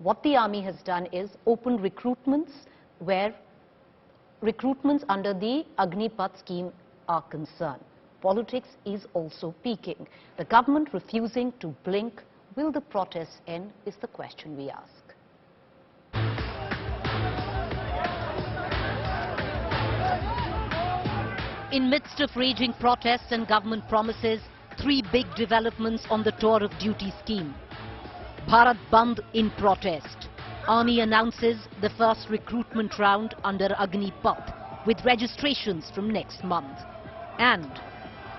What the army has done is open recruitments where recruitments under the Agnipath scheme are concerned. Politics is also peaking. The government refusing to blink. Will the protests end is the question we ask. In midst of raging protests and government promises, three big developments on the tour of duty scheme. Bharat Bandh in protest. Army announces the first recruitment round under Agnipath with registrations from next month. And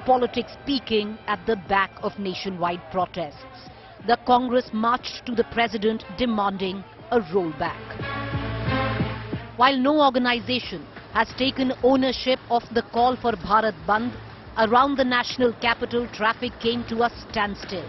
politics peaking at the back of nationwide protests. The Congress marched to the president demanding a rollback. While no organization has taken ownership of the call for Bharat Bandh, around the national capital traffic came to a standstill.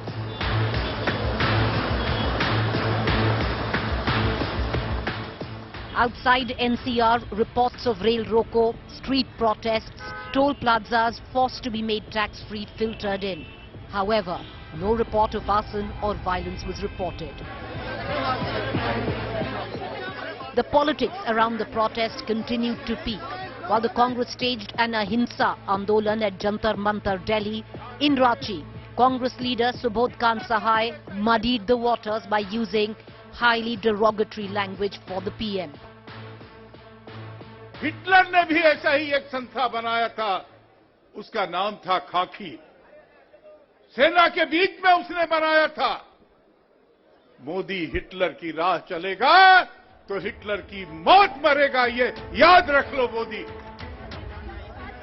Outside NCR, reports of rail Roko, street protests, toll plazas forced to be made tax-free filtered in. However, no report of arson or violence was reported. The politics around the protest continued to peak. While the Congress staged an Ahimsa Andolan at Jantar Mantar, Delhi, in Ranchi, Congress leader Subodh Khan Sahai muddied the waters by using highly derogatory language for the PM. Hitler ने भी ऐसा ही एक संस्था बनाया था, उसका नाम था खाकी। सेना के बीच में उसने बनाया था। मोदी हिटलर की राह चलेगा तो हिटलर की मौत मरेगा, ये याद रख लो Modi.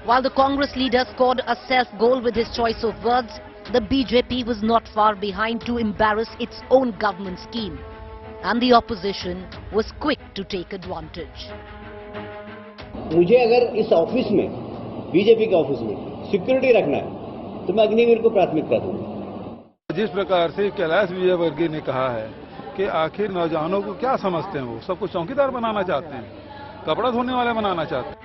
While the Congress leader scored a self-goal with his choice of words, the BJP was not far behind to embarrass its own government scheme. And the opposition was quick to take advantage. मुझे अगर इस office में, BJP के office में security रखना है तो मैं अग्निवीर को प्राथमिकता दूंगा। जिस प्रकार से कैलाश विजयवर्गीय ने कहा है कि आखिर नौजवानों को क्या समझते हैं, वो सबको चौकीदार बनाना चाहते हैं, कपड़ा धोने वाले बनाना चाहते हैं।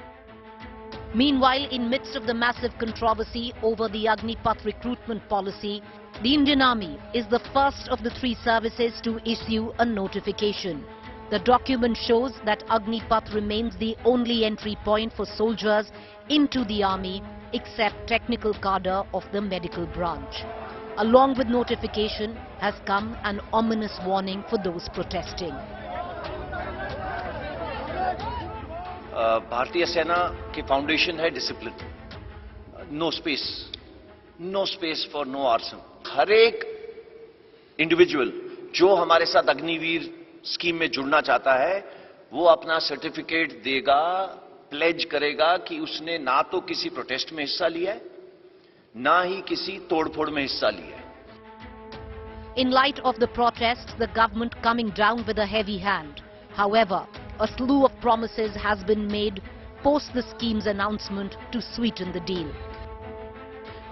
Meanwhile, in midst of the massive controversy over the Agnipath recruitment policy, the Indian Army is the first of the three services to issue a notification. The document shows that Agnipath remains the only entry point for soldiers into the army except technical cadre of the medical branch. Along with notification has come an ominous warning for those protesting. भारतीय सेना की foundation है discipline, no space for no arson. हर एक individual जो हमारे साथ Agniveer scheme में जुड़ना चाहता है, वो अपना सर्टिफिकेट देगा, प्लेज करेगा कि उसने ना तो किसी प्रोटेस्ट में हिस्सा लिया है, ना ही किसी तोड़फोड़ में हिस्सा लिया है। In light of the protests, the government coming down with a heavy hand. However, a slew of promises has been made post the scheme's announcement to sweeten the deal.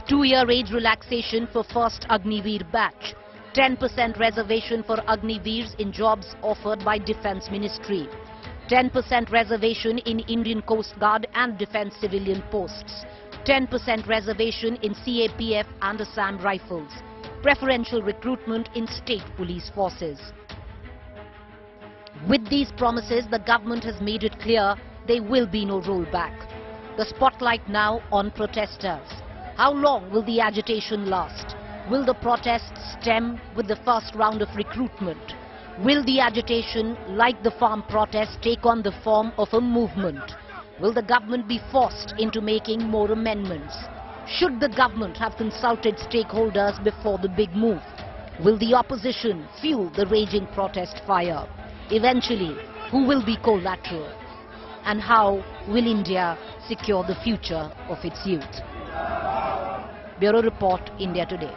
2-year age relaxation for first Agniveer batch. 10% reservation for Agniveers in jobs offered by Defence Ministry. 10% reservation in Indian Coast Guard and Defence civilian posts. 10% reservation in CAPF and Assam Rifles. Preferential recruitment in state police forces. With these promises, the government has made it clear there will be no rollback. The spotlight now on protesters. How long will the agitation last? Will the protests stem with the first round of recruitment? Will the agitation, like the farm protest, take on the form of a movement? Will the government be forced into making more amendments? Should the government have consulted stakeholders before the big move? Will the opposition fuel the raging protest fire? Eventually, who will be collateral? And how will India secure the future of its youth? Bureau Report, India Today.